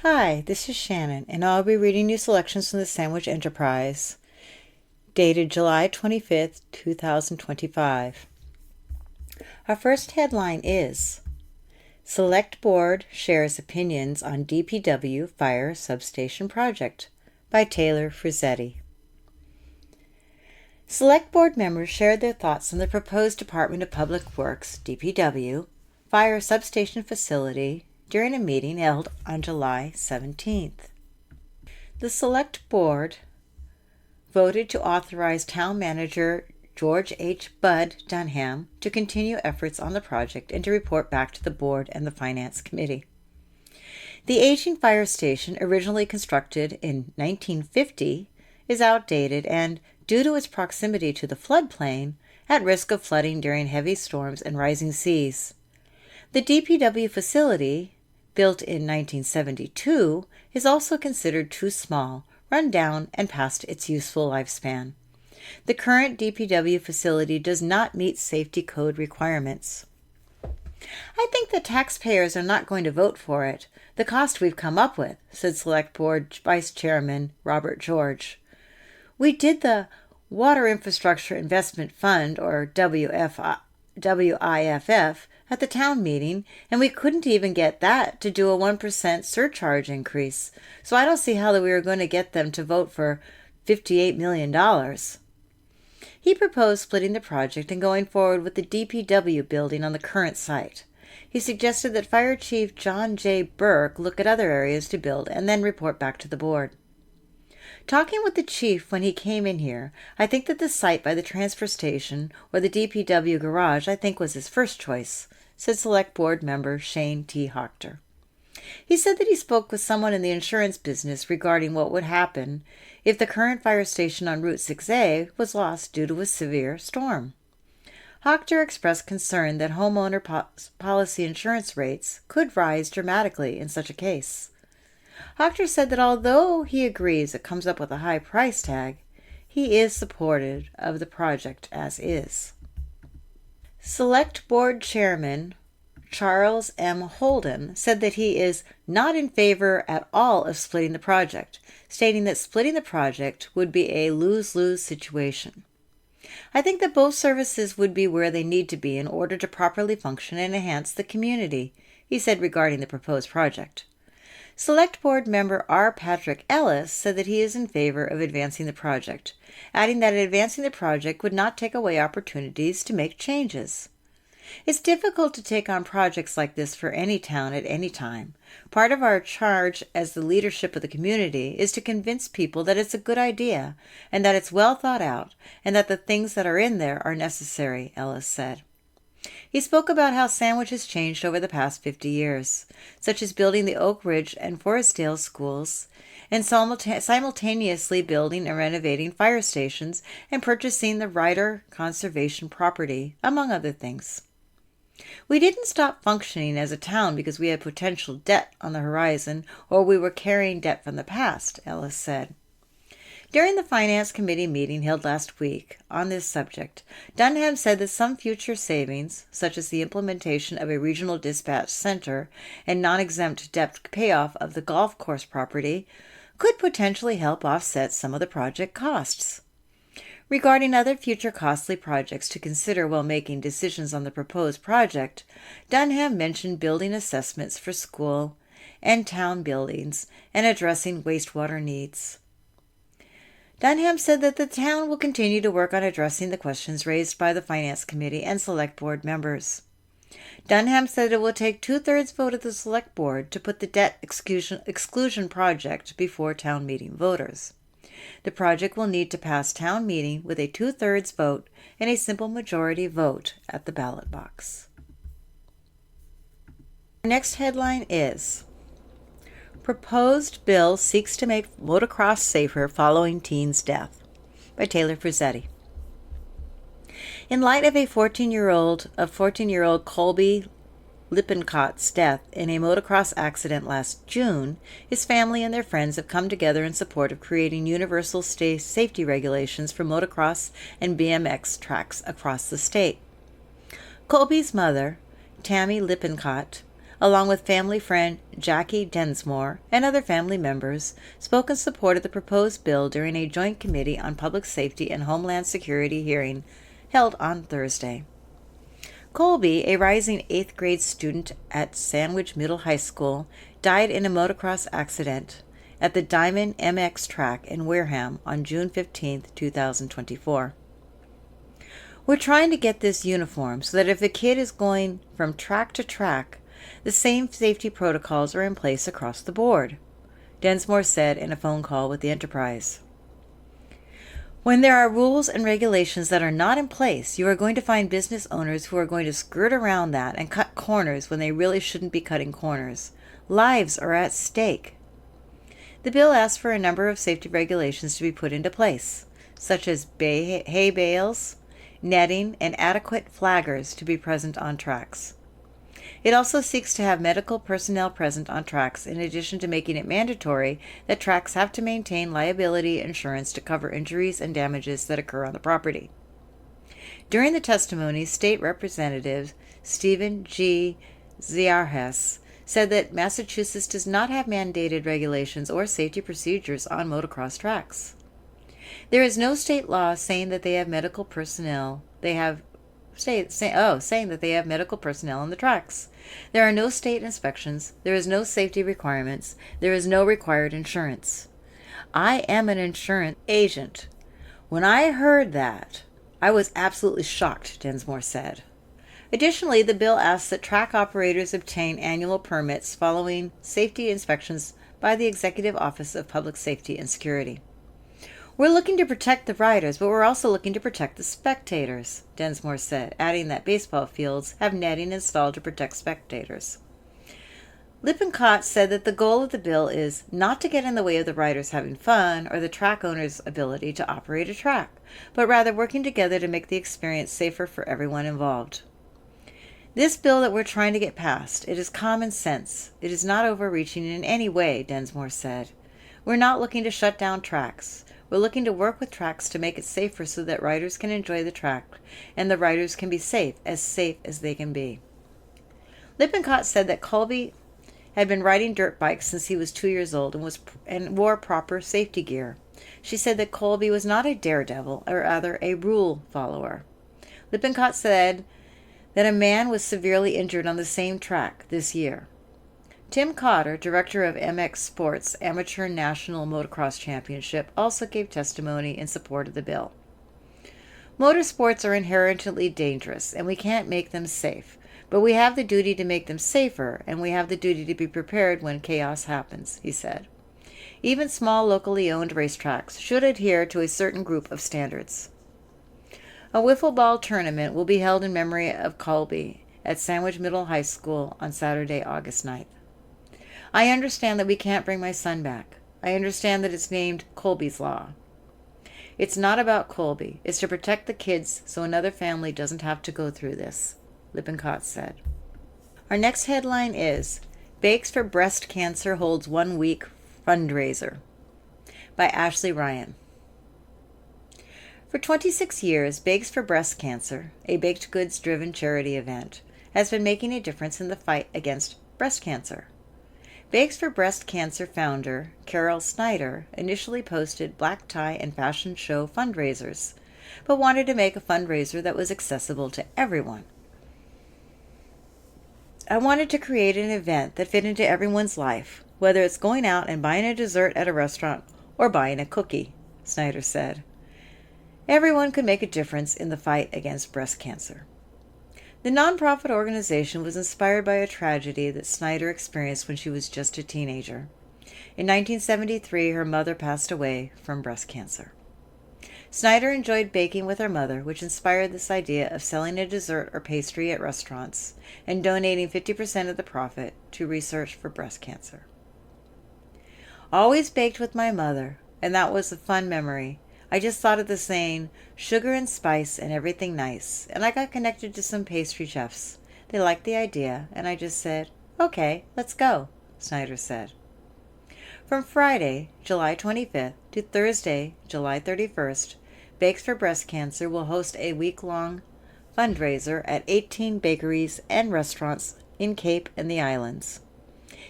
Hi, this is Shannon, and I'll be reading you selections from the Sandwich Enterprise, dated July 25th, 2025. Our first headline is Select Board Shares Opinions on DPW Fire Substation Project by Taylor Frizzetti. Select Board members shared their thoughts on the proposed Department of Public Works, DPW, fire substation facility during a meeting held on July 17th. The Select Board voted to authorize Town Manager George H. Bud Dunham to continue efforts on the project and to report back to the Board and the Finance Committee. The aging fire station, originally constructed in 1950, is outdated and, due to its proximity to the floodplain, at risk of flooding during heavy storms and rising seas. The DPW facility, built in 1972, is also considered too small, run down, and past its useful lifespan. The current DPW facility does not meet safety code requirements. I think the taxpayers are not going to vote for it, the cost we've come up with, said Select Board Vice Chairman Robert George. We did the Water Infrastructure Investment Fund, or WIFF, at the town meeting, and we couldn't even get that to do a 1% surcharge increase, so I don't see how we are going to get them to vote for $58 million. He proposed splitting the project and going forward with the DPW building on the current site. He suggested that Fire Chief John J. Burke look at other areas to build and then report back to the board. Talking with the chief when he came in here, I think that the site by the transfer station or the DPW garage was his first choice, said Select Board member Shane T. Hochter. He said that he spoke with someone in the insurance business regarding what would happen if the current fire station on Route 6A was lost due to a severe storm. Hochter expressed concern that homeowner policy insurance rates could rise dramatically in such a case. Hochter said that although he agrees it comes up with a high price tag, he is supportive of the project as is. Select Board Chairman Charles M. Holden said that he is not in favor at all of splitting the project, stating that splitting the project would be a lose-lose situation. I think that both services would be where they need to be in order to properly function and enhance the community, he said regarding the proposed project. Select Board member R. Patrick Ellis said that he is in favor of advancing the project, adding that advancing the project would not take away opportunities to make changes. It's difficult to take on projects like this for any town at any time. Part of our charge as the leadership of the community is to convince people that it's a good idea and that it's well thought out and that the things that are in there are necessary, Ellis said. He spoke about how Sandwich has changed over the past 50 years, such as building the Oak Ridge and Forestdale schools, and simultaneously building and renovating fire stations and purchasing the Ryder Conservation property, among other things. We didn't stop functioning as a town because we had potential debt on the horizon or we were carrying debt from the past, Ellis said. During the Finance Committee meeting held last week on this subject, Dunham said that some future savings, such as the implementation of a regional dispatch center and non-exempt debt payoff of the golf course property, could potentially help offset some of the project costs. Regarding other future costly projects to consider while making decisions on the proposed project, Dunham mentioned building assessments for school and town buildings and addressing wastewater needs. Dunham said that the town will continue to work on addressing the questions raised by the Finance Committee and Select Board members. Dunham said it will take 2/3 vote of the Select Board to put the debt exclusion project before town meeting voters. The project will need to pass town meeting with a 2/3 vote and a simple majority vote at the ballot box. The next headline is Proposed Bill Seeks to Make Motocross Safer Following Teen's Death by Taylor Frizzetti. In light of 14-year-old Colby Lippencott's death in a motocross accident last June, his family and their friends have come together in support of creating universal safety regulations for motocross and BMX tracks across the state. Colby's mother, Tammy Lippencott, along with family friend Jackie Densmore and other family members, spoke in support of the proposed bill during a joint committee on public safety and homeland security hearing held on Thursday. Colby, a rising 8th grade student at Sandwich Middle High School, died in a motocross accident at the Diamond MX track in Wareham on June 15, 2024. We're trying to get this uniform so that if the kid is going from track to track, the same safety protocols are in place across the board, Densmore said in a phone call with the Enterprise. When there are rules and regulations that are not in place, you are going to find business owners who are going to skirt around that and cut corners when they really shouldn't be cutting corners. Lives are at stake. The bill asks for a number of safety regulations to be put into place, such as hay bales, netting, and adequate flaggers to be present on tracks. It also seeks to have medical personnel present on tracks, in addition to making it mandatory that tracks have to maintain liability insurance to cover injuries and damages that occur on the property. During the testimony, State Representative Stephen G. Ziarhas said that Massachusetts does not have mandated regulations or safety procedures on motocross tracks. There is no state law saying that they have medical personnel. Saying that they have medical personnel on the tracks. There are no state inspections. There is no safety requirements. There is no required insurance. I am an insurance agent. When I heard that, I was absolutely shocked, Densmore said. Additionally, the bill asks that track operators obtain annual permits following safety inspections by the Executive Office of Public Safety and Security. We're looking to protect the riders, but we're also looking to protect the spectators, Densmore said, adding that baseball fields have netting installed to protect spectators. Lippincott said that the goal of the bill is not to get in the way of the riders having fun or the track owner's ability to operate a track, but rather working together to make the experience safer for everyone involved. This bill that we're trying to get passed, it is common sense. It is not overreaching in any way, Densmore said. We're not looking to shut down tracks. We're looking to work with tracks to make it safer so that riders can enjoy the track and the riders can be safe as they can be. Lippincott said that Colby had been riding dirt bikes since he was 2 years old and wore proper safety gear. She said that Colby was not a daredevil, or rather a rule follower. Lippincott said that a man was severely injured on the same track this year. Tim Cotter, director of MX Sports Amateur National Motocross Championship, also gave testimony in support of the bill. Motorsports are inherently dangerous, and we can't make them safe, but we have the duty to make them safer, and we have the duty to be prepared when chaos happens, he said. Even small locally owned racetracks should adhere to a certain group of standards. A wiffle ball tournament will be held in memory of Colby at Sandwich Middle High School on Saturday, August 9th. I understand that we can't bring my son back. I understand that it's named Colby's Law. It's not about Colby. It's to protect the kids so another family doesn't have to go through this, Lippincott said. Our next headline is Bakes for Breast Cancer Holds 1 Week Fundraiser by Ashley Ryan. For 26 years, Bakes for Breast Cancer, a baked goods-driven charity event, has been making a difference in the fight against breast cancer. Bakes for Breast Cancer founder Carol Snyder initially posted black tie and fashion show fundraisers, but wanted to make a fundraiser that was accessible to everyone. I wanted to create an event that fit into everyone's life, whether it's going out and buying a dessert at a restaurant or buying a cookie, Snyder said. Everyone could make a difference in the fight against breast cancer. The nonprofit organization was inspired by a tragedy that Snyder experienced when she was just a teenager. In 1973, her mother passed away from breast cancer. Snyder enjoyed baking with her mother, which inspired this idea of selling a dessert or pastry at restaurants and donating 50% of the profit to research for breast cancer. Always baked with my mother, and that was a fun memory. I just thought of the saying, sugar and spice and everything nice, and I got connected to some pastry chefs. They liked the idea, and I just said, okay, let's go, Snyder said. From Friday, July 25th to Thursday, July 31st, Bakes for Breast Cancer will host a week-long fundraiser at 18 bakeries and restaurants in Cape and the islands.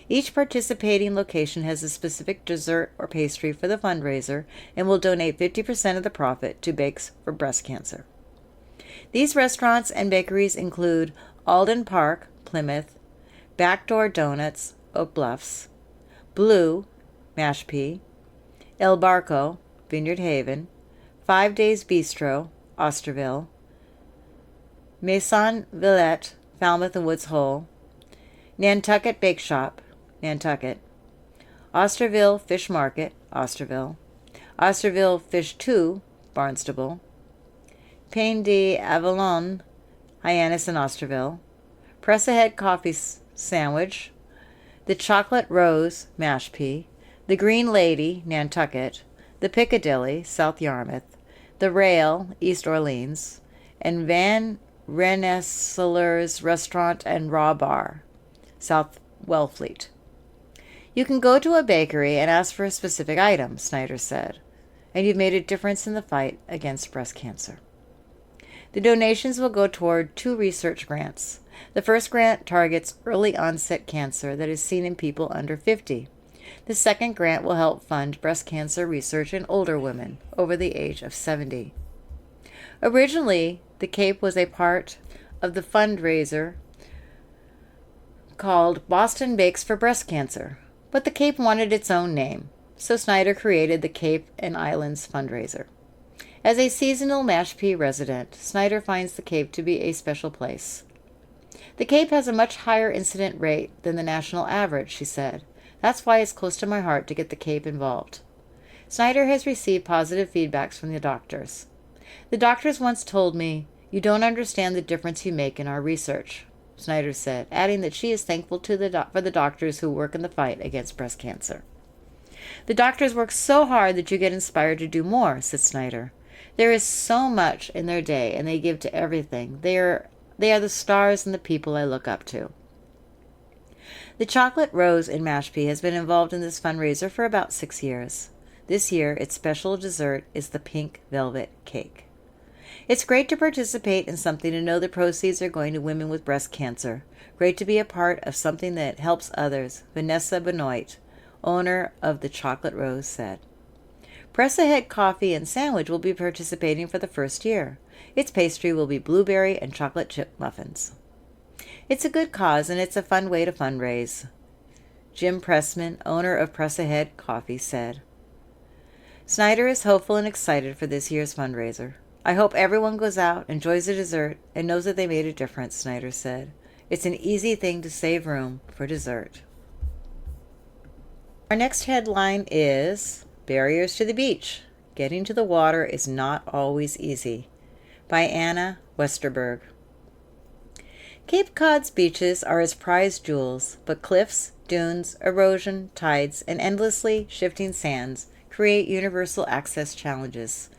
Each participating location has a specific dessert or pastry for the fundraiser and will donate 50% of the profit to Bakes for Breast Cancer. These restaurants and bakeries include Alden Park, Plymouth, Backdoor Donuts, Oak Bluffs, Blue, Mashpee, El Barco, Vineyard Haven, 5 Days Bistro, Osterville, Maison Villette, Falmouth and Woods Hole, Nantucket Bake Shop, Nantucket, Osterville Fish Market, Osterville, Osterville Fish 2, Barnstable, Pain d'Avalon, Hyannis and Osterville, Press Ahead Coffee Sandwich, the Chocolate Rose, Mashpee, the Green Lady, Nantucket, the Piccadilly, South Yarmouth, the Rail, East Orleans, and Van Rensselaer's Restaurant and Raw Bar, South Wellfleet. You can go to a bakery and ask for a specific item, Snyder said, and you've made a difference in the fight against breast cancer. The donations will go toward 2 research grants. The first grant targets early onset cancer that is seen in people under 50. The second grant will help fund breast cancer research in older women over the age of 70. Originally, the Cape was a part of the fundraiser called Boston Bakes for Breast Cancer, but the Cape wanted its own name, so Snyder created the Cape and Islands fundraiser. As a seasonal Mashpee resident, Snyder finds the Cape to be a special place. The Cape has a much higher incident rate than the national average, she said. That's why it's close to my heart to get the Cape involved. Snyder has received positive feedbacks from the doctors. The doctors once told me, "You don't understand the difference you make in our research," Snyder said, adding that she is thankful for the doctors who work in the fight against breast cancer. "The doctors work so hard that you get inspired to do more," said Snyder. "There is so much in their day, and they give to everything. They are the stars and the people I look up to." The Chocolate Rose in Mashpee has been involved in this fundraiser for about 6 years. This year, its special dessert is the pink velvet cake. It's great to participate in something and know the proceeds are going to women with breast cancer. Great to be a part of something that helps others, Vanessa Benoit, owner of the Chocolate Rose, said. Press Ahead Coffee and Sandwich will be participating for the first year. Its pastry will be blueberry and chocolate chip muffins. It's a good cause, and it's a fun way to fundraise, Jim Pressman, owner of Press Ahead Coffee, said. Snyder is hopeful and excited for this year's fundraiser. "I hope everyone goes out, enjoys the dessert, and knows that they made a difference," Snyder said. "It's an easy thing to save room for dessert." Our next headline is Barriers to the Beach. Getting to the water is not always easy, by Anna Westerberg. Cape Cod's beaches are its prized jewels, but cliffs, dunes, erosion, tides, and endlessly shifting sands create universal access challenges.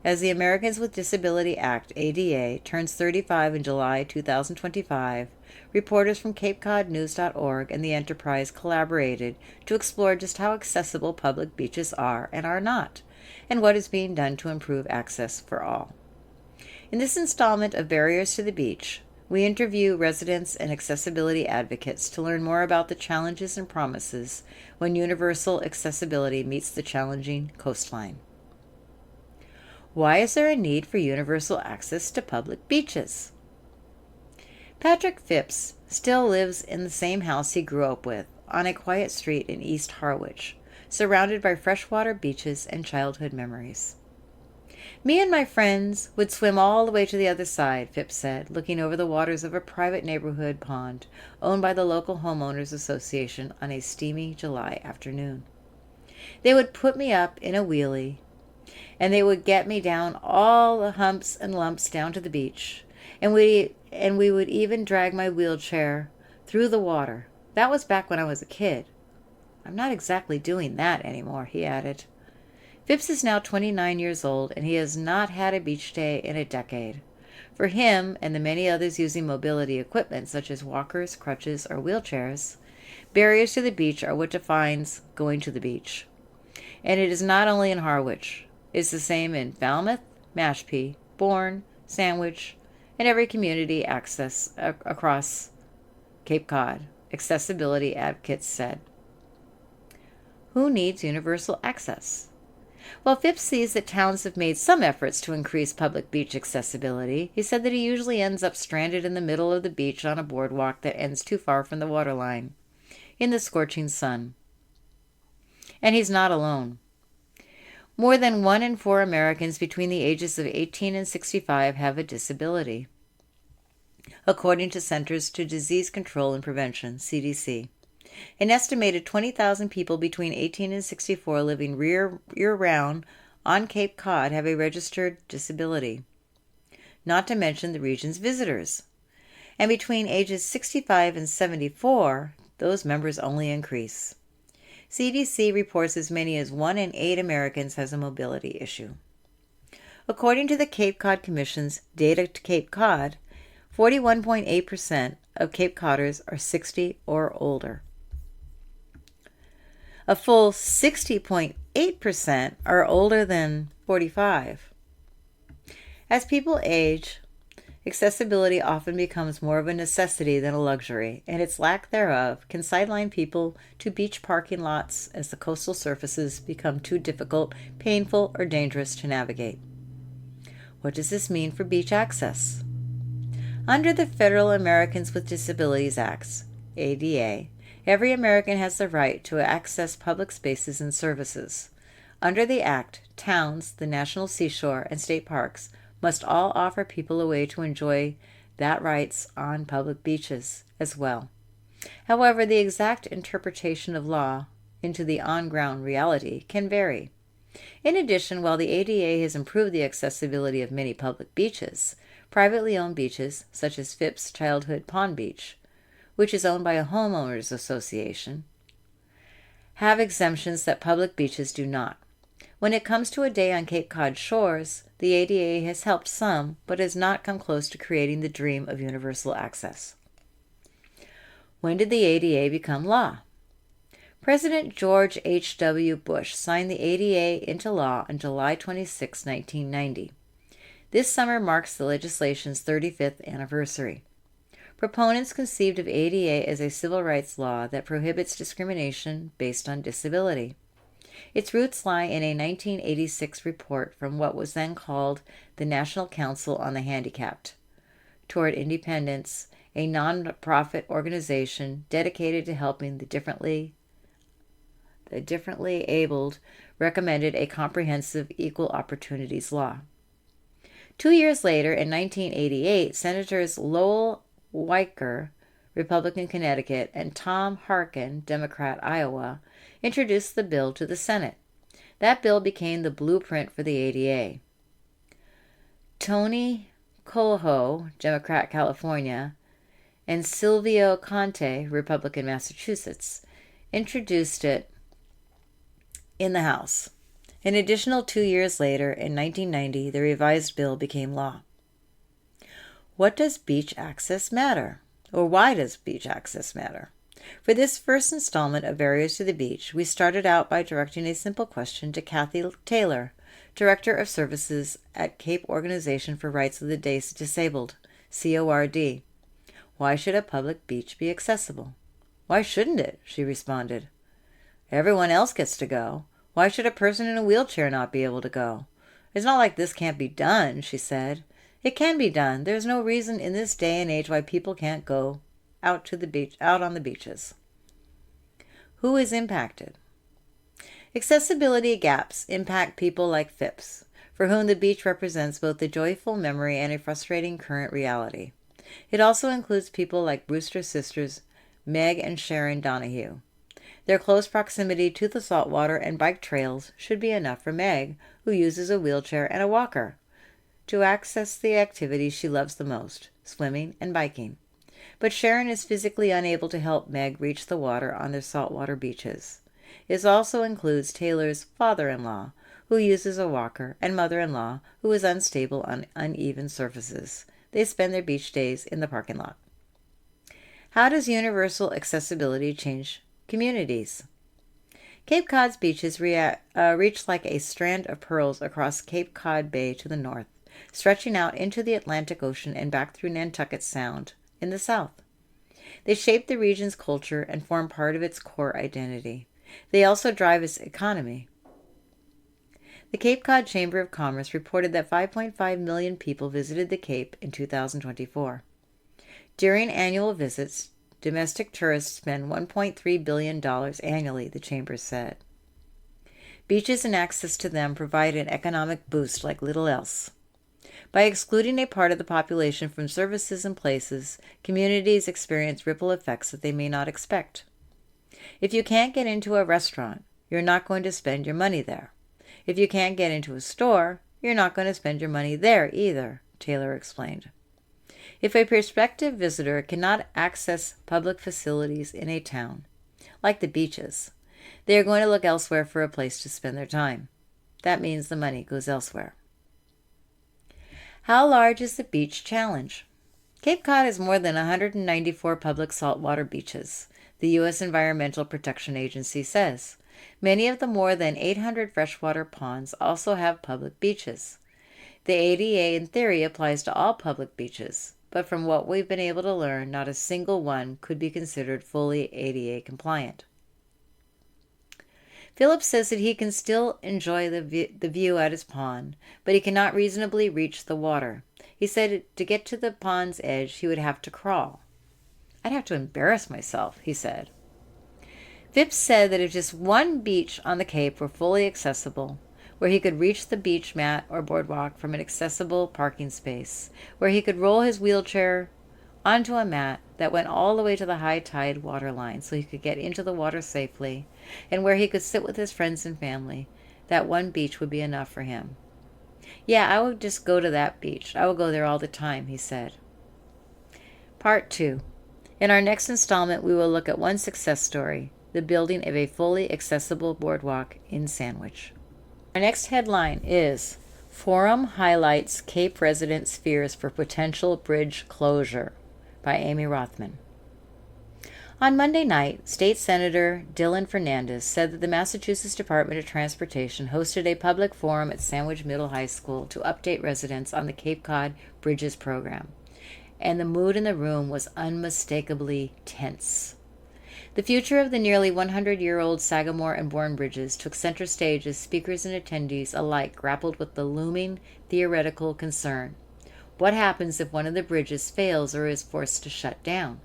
As the Americans with Disability Act, ADA, turns 35 in July 2025, reporters from CapeCodNews.org and the Enterprise collaborated to explore just how accessible public beaches are and are not, and what is being done to improve access for all. In this installment of Barriers to the Beach, we interview residents and accessibility advocates to learn more about the challenges and promises when universal accessibility meets the challenging coastline. Why is there a need for universal access to public beaches? Patrick Phipps still lives in the same house he grew up with, on a quiet street in East Harwich, surrounded by freshwater beaches and childhood memories. "Me and my friends would swim all the way to the other side," Phipps said, looking over the waters of a private neighborhood pond owned by the local homeowners association on a steamy July afternoon. "They would put me up in a wheelie, and they would get me down all the humps and lumps down to the beach, and we would even drag my wheelchair through the water. That was back when I was a kid. I'm not exactly doing that anymore," he added. Phipps is now 29 years old, and he has not had a beach day in a decade. For him, and the many others using mobility equipment such as walkers, crutches, or wheelchairs, barriers to the beach are what defines going to the beach. And it is not only in Harwich. It's the same in Falmouth, Mashpee, Bourne, Sandwich, and every community access across Cape Cod, accessibility advocates said. Who needs universal access? While Phipps sees that towns have made some efforts to increase public beach accessibility, he said that he usually ends up stranded in the middle of the beach on a boardwalk that ends too far from the waterline, in the scorching sun. And he's not alone. More than 1 in 4 Americans between the ages of 18 and 65 have a disability, according to Centers for Disease Control and Prevention, CDC. An estimated 20,000 people between 18 and 64 living year-round on Cape Cod have a registered disability, not to mention the region's visitors. And between ages 65 and 74, those members only increase. CDC reports as many as 1 in 8 Americans has a mobility issue. According to the Cape Cod Commission's Data to Cape Cod, 41.8% of Cape Codders are 60 or older. A full 60.8% are older than 45. As people age, accessibility often becomes more of a necessity than a luxury, and its lack thereof can sideline people to beach parking lots as the coastal surfaces become too difficult, painful, or dangerous to navigate. What does this mean for beach access? Under the Federal Americans with Disabilities Act, ADA, every American has the right to access public spaces and services. Under the Act, towns, the National Seashore, and state parks must all offer people a way to enjoy that rights on public beaches as well. However, the exact interpretation of law into the on-ground reality can vary. In addition, while the ADA has improved the accessibility of many public beaches, privately owned beaches, such as Phipps Childhood Pond Beach, which is owned by a homeowners association, have exemptions that public beaches do not. When it comes to a day on Cape Cod shores, the ADA has helped some, but has not come close to creating the dream of universal access. When did the ADA become law? President George H.W. Bush signed the ADA into law on July 26, 1990. This summer marks the legislation's 35th anniversary. Proponents conceived of ADA as a civil rights law that prohibits discrimination based on disability. Its roots lie in a 1986 report from what was then called the National Council on the Handicapped Toward Independence, a non-profit organization dedicated to helping the differently abled, recommended a comprehensive equal opportunities law. 2 years later, in 1988, Senators Lowell Weicker, Republican, Connecticut, and Tom Harkin, Democrat, Iowa, introduced the bill to the Senate. That bill became the blueprint for the ADA. Tony Coelho, Democrat, California, and Silvio Conte, Republican, Massachusetts, introduced it in the House. An additional 2 years later, in 1990, the revised bill became law. What does beach access matter? Or why does beach access matter? For this first installment of Barriers to the Beach, we started out by directing a simple question to Kathy Taylor, Director of Services at Cape Organization for Rights of the Disabled, CORD. Why should a public beach be accessible? Why shouldn't it? She responded. Everyone else gets to go. Why should a person in a wheelchair not be able to go? It's not like this can't be done, she said. It can be done. There's no reason in this day and age why people can't go out to the beach, out on the beaches. Who is impacted? Accessibility gaps impact people like Phipps, for whom the beach represents both a joyful memory and a frustrating current reality. It also includes people like Brewster sisters Meg and Sharon Donahue. Their close proximity to the saltwater and bike trails should be enough for Meg, who uses a wheelchair and a walker, to access the activities she loves the most, swimming and biking. But Sharon is physically unable to help Meg reach the water on their saltwater beaches. It also includes Taylor's father-in-law, who uses a walker, and mother-in-law, who is unstable on uneven surfaces. They spend their beach days in the parking lot. How does universal accessibility change communities? Cape Cod's beaches reach like a strand of pearls across Cape Cod Bay to the north, stretching out into the Atlantic Ocean and back through Nantucket Sound in the south. They shape the region's culture and form part of its core identity. They also drive its economy. The Cape Cod Chamber of Commerce reported that 5.5 million people visited the Cape in 2024. During annual visits, domestic tourists spend $1.3 billion annually, the Chamber said. Beaches and access to them provide an economic boost like little else. By excluding a part of the population from services and places, communities experience ripple effects that they may not expect. If you can't get into a restaurant, you're not going to spend your money there. If you can't get into a store, you're not going to spend your money there either, Taylor explained. If a prospective visitor cannot access public facilities in a town, like the beaches, they are going to look elsewhere for a place to spend their time. That means the money goes elsewhere. How large is the beach challenge? Cape Cod has more than 194 public saltwater beaches, the U.S. Environmental Protection Agency says. Many of the more than 800 freshwater ponds also have public beaches. The ADA in theory applies to all public beaches, but from what we've been able to learn, not a single one could be considered fully ADA compliant. Phillips says that he can still enjoy the view at his pond, but he cannot reasonably reach the water. He said to get to the pond's edge, he would have to crawl. I'd have to embarrass myself, he said. Phipps said that if just one beach on the Cape were fully accessible, where he could reach the beach mat or boardwalk from an accessible parking space, where he could roll his wheelchair onto a mat that went all the way to the high tide water line so he could get into the water safely, and where he could sit with his friends and family, that one beach would be enough for him. Yeah, I would just go to that beach. I would go there all the time, he said. Part 2. In our next installment, we will look at one success story, the building of a fully accessible boardwalk in Sandwich. Our next headline is Forum Highlights Cape Residents' Fears for Potential Bridge Closure by Amy Rothman. On Monday night, State Senator Dylan Fernandes said that the Massachusetts Department of Transportation hosted a public forum at Sandwich Middle High School to update residents on the Cape Cod Bridges program, and the mood in the room was unmistakably tense. The future of the nearly 100-year-old Sagamore and Bourne bridges took center stage as speakers and attendees alike grappled with the looming theoretical concern. What happens if one of the bridges fails or is forced to shut down?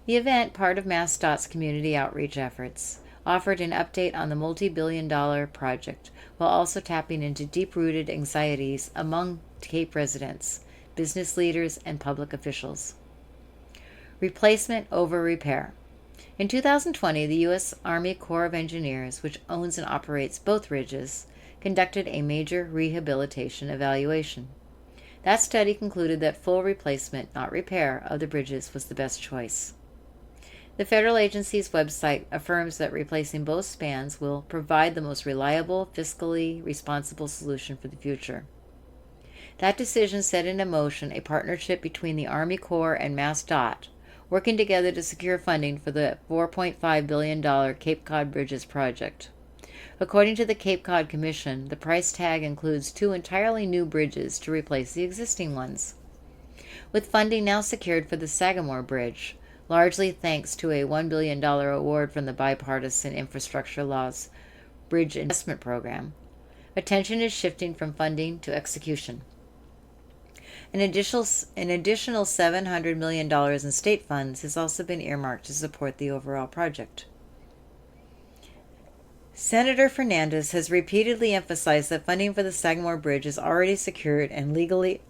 The event, part of MassDOT's community outreach efforts, offered an update on the multi-billion-dollar project while also tapping into deep-rooted anxieties among Cape residents, business leaders, and public officials. Replacement over repair. In 2020, the U.S. Army Corps of Engineers, which owns and operates both bridges, conducted a major rehabilitation evaluation. That study concluded that full replacement, not repair, of the bridges was the best choice. The federal agency's website affirms that replacing both spans will provide the most reliable, fiscally responsible solution for the future. That decision set into motion a partnership between the Army Corps and MassDOT, working together to secure funding for the $4.5 billion Cape Cod Bridges project. According to the Cape Cod Commission, the price tag includes 2 entirely new bridges to replace the existing ones. With funding now secured for the Sagamore Bridge, largely thanks to a $1 billion award from the Bipartisan Infrastructure Law's Bridge Investment Program, attention is shifting from funding to execution. An additional $700 million in state funds has also been earmarked to support the overall project. Senator Fernandes has repeatedly emphasized that funding for the Sagamore Bridge is already secured and legally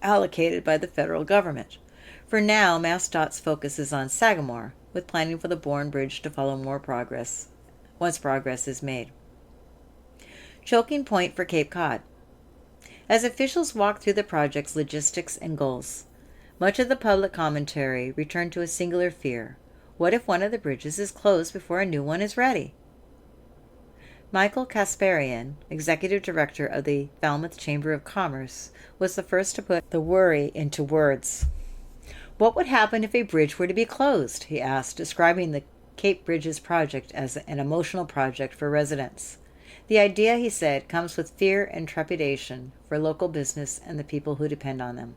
allocated by the federal government. For now, MassDOT's focus is on Sagamore, with planning for the Bourne Bridge to follow once progress is made. Choking point for Cape Cod. As officials walk through the project's logistics and goals, much of the public commentary returned to a singular fear. What if one of the bridges is closed before a new one is ready? Michael Kasparian, executive director of the Falmouth Chamber of Commerce, was the first to put the worry into words. What would happen if a bridge were to be closed? He asked, describing the Cape Bridges project as an emotional project for residents. The idea, he said, comes with fear and trepidation for local business and the people who depend on them.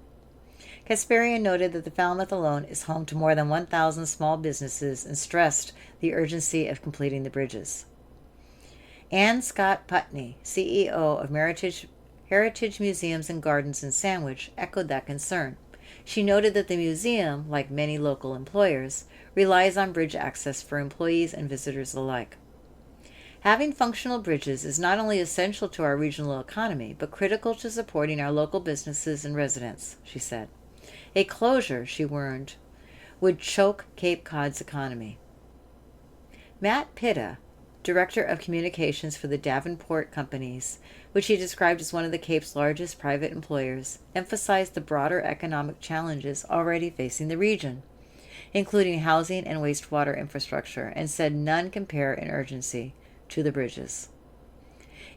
Kasparian noted that the Falmouth alone is home to more than 1,000 small businesses and stressed the urgency of completing the bridges. Ann Scott Putney, CEO of Heritage Museums and Gardens in Sandwich, echoed that concern. She noted that the museum, like many local employers, relies on bridge access for employees and visitors alike. Having functional bridges is not only essential to our regional economy, but critical to supporting our local businesses and residents, she said. A closure, she warned, would choke Cape Cod's economy. Matt Pitta, Director of Communications for the Davenport Companies, which he described as one of the Cape's largest private employers, emphasized the broader economic challenges already facing the region, including housing and wastewater infrastructure, and said none compare in urgency to the bridges.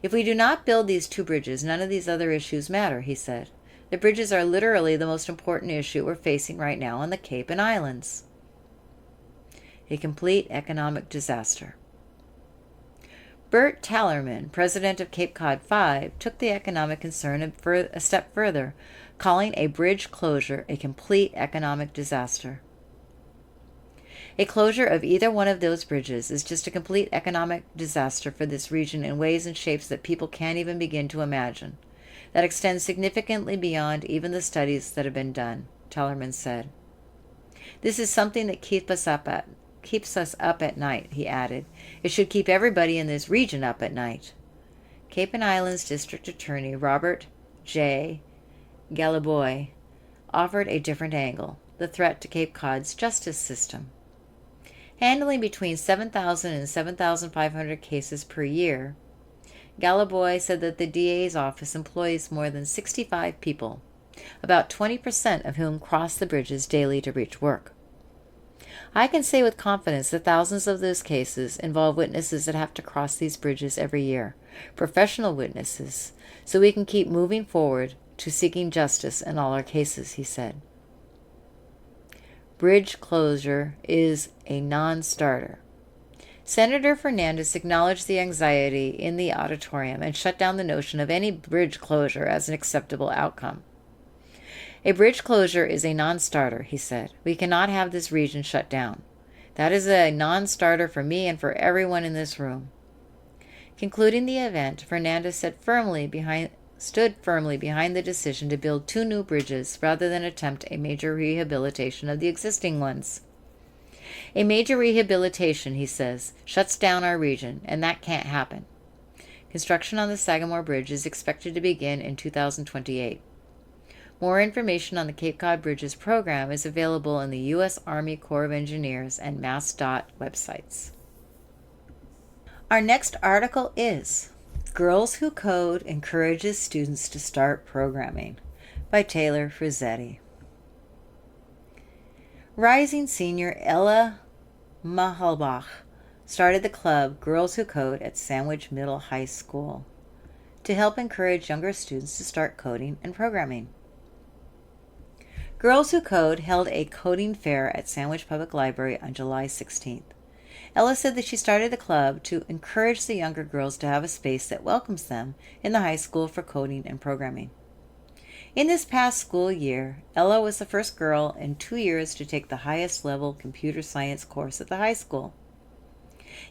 If we do not build these two bridges, none of these other issues matter, he said. The bridges are literally the most important issue we're facing right now on the Cape and Islands. A complete economic disaster. Bert Tallerman, president of Cape Cod 5, took the economic concern a step further, calling a bridge closure a complete economic disaster. A closure of either one of those bridges is just a complete economic disaster for this region in ways and shapes that people can't even begin to imagine, that extends significantly beyond even the studies that have been done, Tallerman said. This is something that keeps us up at night, he added. It should keep everybody in this region up at night. Cape and Islands District Attorney Robert J. Galiboy offered a different angle, the threat to Cape Cod's justice system. Handling between 7,000 and 7,500 cases per year, Galiboy said that the DA's office employs more than 65 people, about 20% of whom cross the bridges daily to reach work. I can say with confidence that thousands of those cases involve witnesses that have to cross these bridges every year, professional witnesses, so we can keep moving forward to seeking justice in all our cases, he said. Bridge closure is a non-starter. Senator Fernandez acknowledged the anxiety in the auditorium and shut down the notion of any bridge closure as an acceptable outcome. A bridge closure is a non-starter, he said. We cannot have this region shut down. That is a non-starter for me and for everyone in this room. Concluding the event, Fernandez stood firmly behind the decision to build two new bridges rather than attempt a major rehabilitation of the existing ones. A major rehabilitation, he says, shuts down our region, and that can't happen. Construction on the Sagamore Bridge is expected to begin in 2028. More information on the Cape Cod Bridges program is available in the U.S. Army Corps of Engineers and MassDOT websites. Our next article is Girls Who Code Encourages Students to Start Programming by Taylor Frizzetti. Rising senior Ella Mahalbach started the club Girls Who Code at Sandwich Middle High School to help encourage younger students to start coding and programming. Girls Who Code held a coding fair at Sandwich Public Library on July 16th. Ella said that she started the club to encourage the younger girls to have a space that welcomes them in the high school for coding and programming. In this past school year, Ella was the first girl in 2 years to take the highest level computer science course at the high school.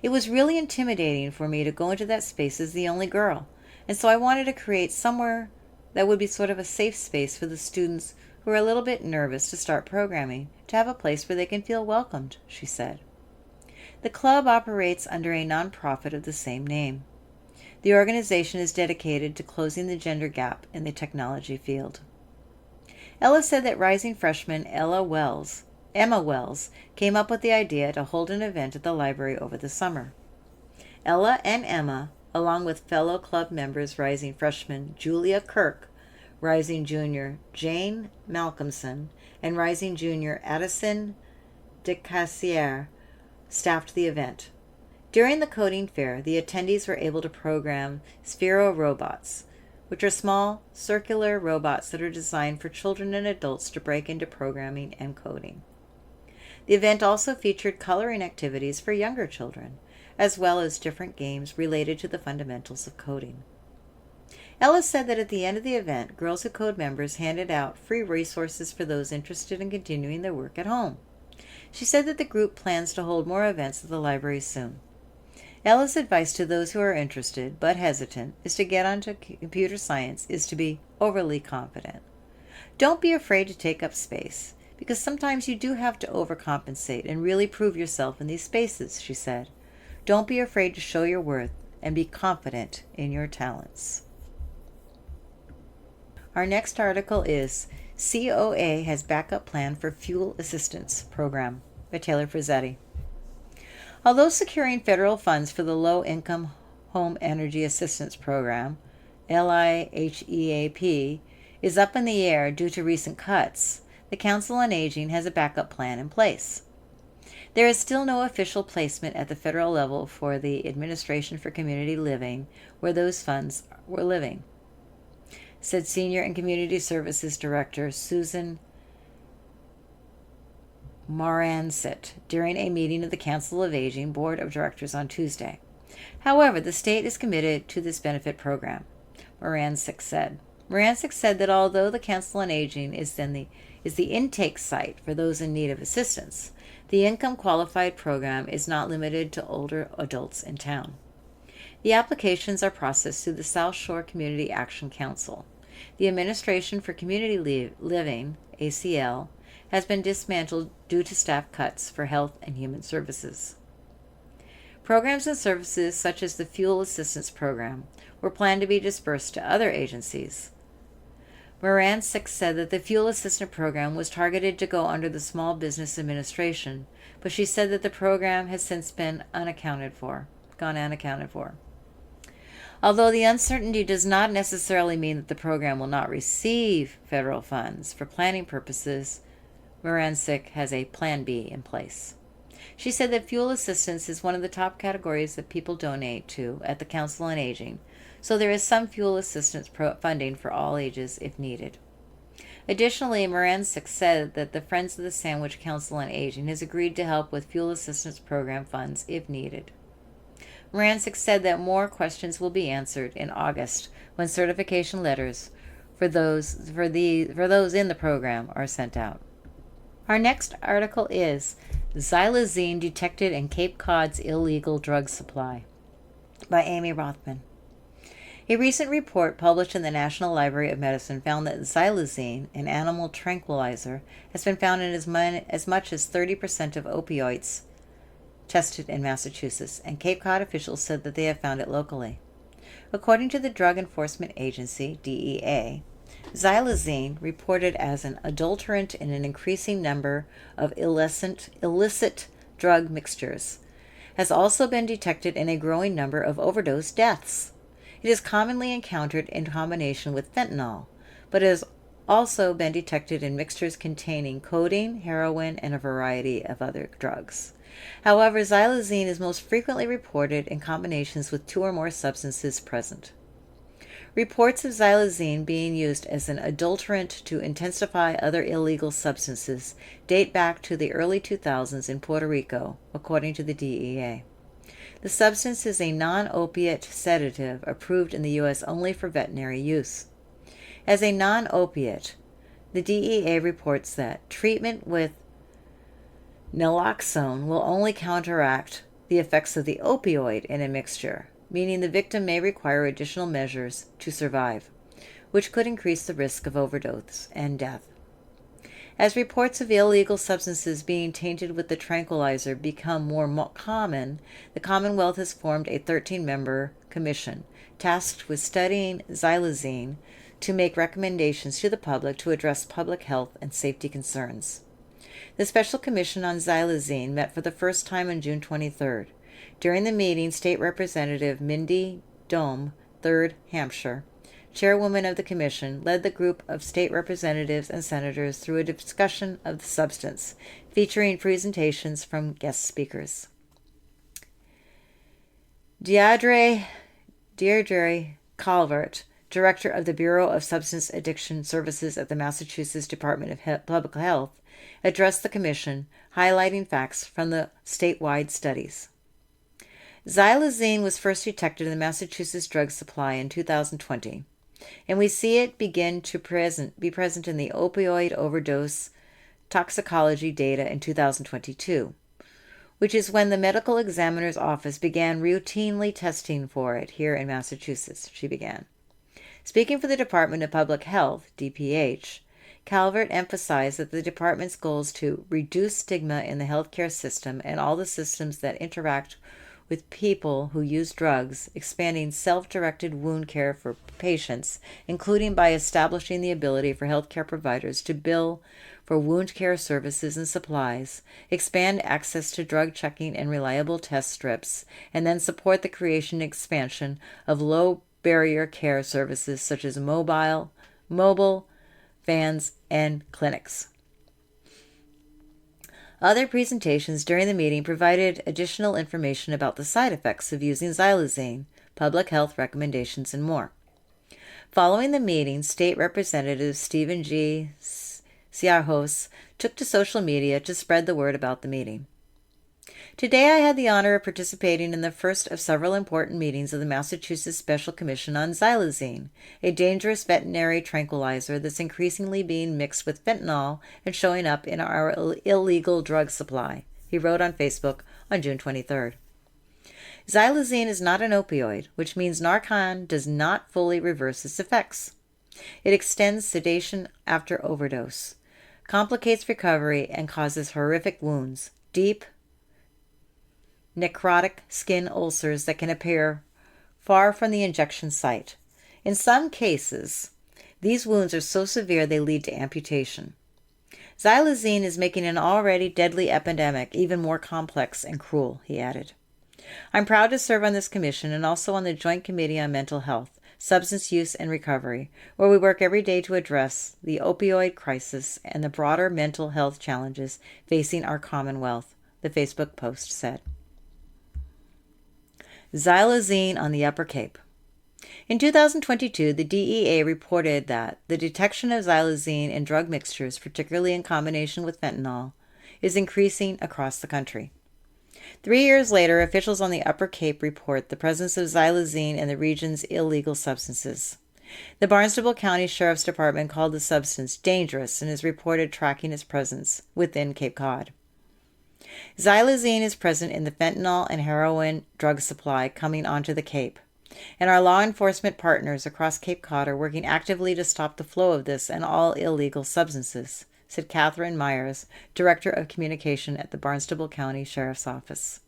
It was really intimidating for me to go into that space as the only girl, and so I wanted to create somewhere that would be sort of a safe space for the students who are a little bit nervous to start programming, to have a place where they can feel welcomed, she said. The club operates under a nonprofit of the same name. The organization is dedicated to closing the gender gap in the technology field. Ella said that rising freshman Emma Wells, came up with the idea to hold an event at the library over the summer. Ella and Emma, along with fellow club members rising freshman Julia Kirk, rising junior Jane Malcolmson, and rising junior Addison DeCassiere, staffed the event. During the coding fair, the attendees were able to program Sphero robots, which are small, circular robots that are designed for children and adults to break into programming and coding. The event also featured coloring activities for younger children, as well as different games related to the fundamentals of coding. Ellis said that at the end of the event, Girls Who Code members handed out free resources for those interested in continuing their work at home. She said that the group plans to hold more events at the library soon. Ellis' advice to those who are interested but hesitant is to get onto computer science is to be overly confident. Don't be afraid to take up space, because sometimes you do have to overcompensate and really prove yourself in these spaces, she said. Don't be afraid to show your worth and be confident in your talents. Our next article is COA has backup plan for fuel assistance program by Taylor Frizzetti. Although securing federal funds for the Low Income Home Energy Assistance Program, LIHEAP, is up in the air due to recent cuts, the Council on Aging has a backup plan in place. There is still no official placement at the federal level for the Administration for Community Living where those funds were living, said Senior and Community Services Director Susan Moransit during a meeting of the Council of Aging Board of Directors on Tuesday. However, the state is committed to this benefit program, Moransit said. Moransit said that although the Council on Aging is the intake site for those in need of assistance, the income qualified program is not limited to older adults in town. The applications are processed through the South Shore Community Action Council. The Administration for Community Living, ACL, has been dismantled due to staff cuts for health and human services. Programs and services such as the Fuel Assistance Program were planned to be dispersed to other agencies. Moransit said that the Fuel Assistance Program was targeted to go under the Small Business Administration, but she said that the program has since been gone unaccounted for. Although the uncertainty does not necessarily mean that the program will not receive federal funds for planning purposes, Moransit has a Plan B in place. She said that fuel assistance is one of the top categories that people donate to at the Council on Aging, so there is some fuel assistance funding for all ages if needed. Additionally, Moransit said that the Friends of the Sandwich Council on Aging has agreed to help with fuel assistance program funds if needed. Moransit said that more questions will be answered in August when certification letters for those in the program are sent out. Our next article is Xylazine detected in Cape Cod's illegal drug supply by Amy Rothman. A recent report published in the National Library of Medicine found that xylazine, an animal tranquilizer, has been found in as much as 30% of opioids tested in Massachusetts, and Cape Cod officials said that they have found it locally. According to the Drug Enforcement Agency, DEA, xylazine, reported as an adulterant in an increasing number of illicit drug mixtures, has also been detected in a growing number of overdose deaths. It is commonly encountered in combination with fentanyl, but it has also been detected in mixtures containing codeine, heroin, and a variety of other drugs. However, xylazine is most frequently reported in combinations with two or more substances present. Reports of xylazine being used as an adulterant to intensify other illegal substances date back to the early 2000s in Puerto Rico, according to the DEA. The substance is a non-opiate sedative approved in the U.S. only for veterinary use. As a non-opiate, the DEA reports that treatment with naloxone will only counteract the effects of the opioid in a mixture, meaning the victim may require additional measures to survive, which could increase the risk of overdose and death. As reports of illegal substances being tainted with the tranquilizer become more common, the Commonwealth has formed a 13-member commission tasked with studying xylazine to make recommendations to the public to address public health and safety concerns. The Special Commission on Xylazine met for the first time on June 23rd. During the meeting, State Representative Mindy Dome, 3rd Hampshire, chairwoman of the commission, led the group of state representatives and senators through a discussion of the substance, featuring presentations from guest speakers. Deirdre Calvert, director of the Bureau of Substance Addiction Services at the Massachusetts Department of Public Health, addressed the commission, highlighting facts from the statewide studies. Xylazine was first detected in the Massachusetts drug supply in 2020. And we see it begin to be present in the opioid overdose toxicology data in 2022, which is when the medical examiner's office began routinely testing for it here in Massachusetts, she began. Speaking for the Department of Public Health, DPH, Calvert emphasized that the department's goal is to reduce stigma in the healthcare system and all the systems that interact with people who use drugs, expanding self-directed wound care for patients, including by establishing the ability for healthcare providers to bill for wound care services and supplies, expand access to drug checking and reliable test strips, and then support the creation and expansion of low-barrier care services such as mobile vans, and clinics. Other presentations during the meeting provided additional information about the side effects of using xylazine, public health recommendations, and more. Following the meeting, State Representative Stephen G. Ciarhos took to social media to spread the word about the meeting. Today I had the honor of participating in the first of several important meetings of the Massachusetts Special Commission on Xylazine, a dangerous veterinary tranquilizer that's increasingly being mixed with fentanyl and showing up in our illegal drug supply, he wrote on Facebook on June 23rd. Xylazine is not an opioid, which means Narcan does not fully reverse its effects. It extends sedation after overdose, complicates recovery, and causes horrific wounds, deep, necrotic skin ulcers that can appear far from the injection site. In some cases, these wounds are so severe they lead to amputation. Xylazine is making an already deadly epidemic even more complex and cruel, he added. I'm proud to serve on this commission and also on the Joint Committee on Mental Health, Substance Use and Recovery, where we work every day to address the opioid crisis and the broader mental health challenges facing our Commonwealth, the Facebook post said. Xylazine on the Upper Cape. In 2022, the DEA reported that the detection of xylazine in drug mixtures, particularly in combination with fentanyl, is increasing across the country. 3 years later, officials on the Upper Cape report the presence of xylazine in the region's illegal substances. The Barnstable County Sheriff's Department called the substance dangerous and has reported tracking its presence within Cape Cod. Xylazine is present in the fentanyl and heroin drug supply coming onto the Cape, and our law enforcement partners across Cape Cod are working actively to stop the flow of this and all illegal substances, said Catherine Myers, Director of Communication at the Barnstable County Sheriff's Office.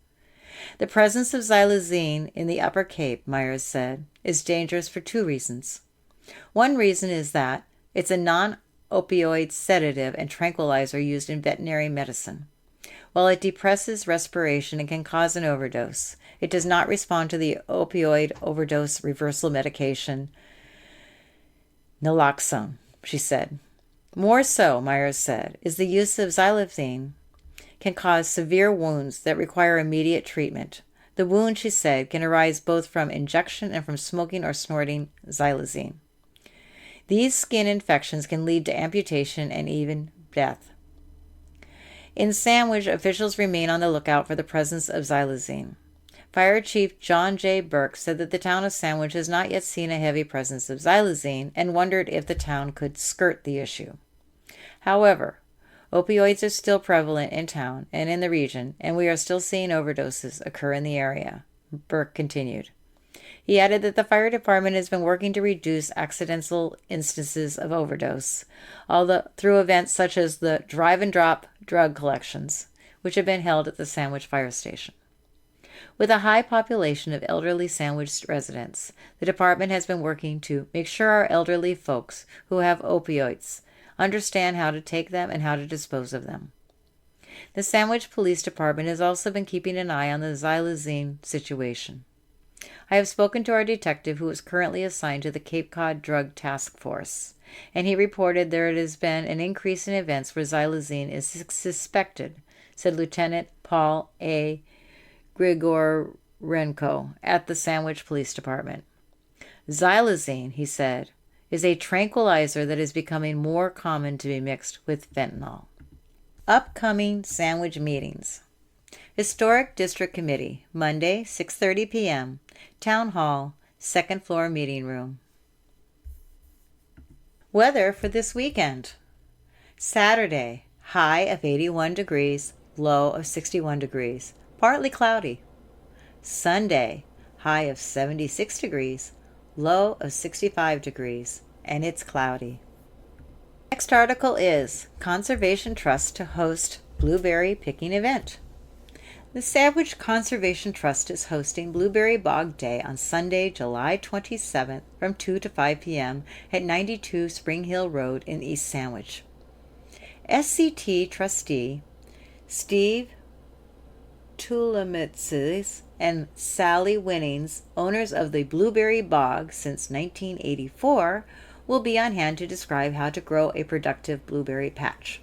The presence of xylazine in the Upper Cape, Myers said, is dangerous for 2 reasons. One reason is that it's a non-opioid sedative and tranquilizer used in veterinary medicine. While it depresses respiration and can cause an overdose, it does not respond to the opioid overdose reversal medication naloxone, she said. More so, Myers said, is the use of xylazine can cause severe wounds that require immediate treatment. The wound, she said, can arise both from injection and from smoking or snorting xylazine. These skin infections can lead to amputation and even death. In Sandwich, officials remain on the lookout for the presence of xylazine. Fire Chief John J. Burke said that the town of Sandwich has not yet seen a heavy presence of xylazine and wondered if the town could skirt the issue. However, opioids are still prevalent in town and in the region, and we are still seeing overdoses occur in the area, Burke continued. He added that the fire department has been working to reduce accidental instances of overdose, although through events such as the drive and drop drug collections, which have been held at the Sandwich Fire Station. With a high population of elderly Sandwich residents, the department has been working to make sure our elderly folks who have opioids understand how to take them and how to dispose of them. The Sandwich Police Department has also been keeping an eye on the xylazine situation. I have spoken to our detective who is currently assigned to the Cape Cod Drug Task Force, and he reported there has been an increase in events where xylazine is suspected, said Lieutenant Paul A. Grigorenko at the Sandwich Police Department. Xylazine, he said, is a tranquilizer that is becoming more common to be mixed with fentanyl. Upcoming Sandwich meetings. Historic District Committee, Monday, 6:30 p.m., Town Hall, 2nd floor meeting room. Weather for this weekend. Saturday, high of 81 degrees, low of 61 degrees, partly cloudy. Sunday, high of 76 degrees, low of 65 degrees, and it's cloudy. Next article is Conservation Trust to host blueberry picking event. The Sandwich Conservation Trust is hosting Blueberry Bog Day on Sunday, July 27th from 2 to 5 p.m. at 92 Spring Hill Road in East Sandwich. SCT trustee Steve Tulamitzes and Sally Winnings, owners of the Blueberry Bog since 1984, will be on hand to describe how to grow a productive blueberry patch.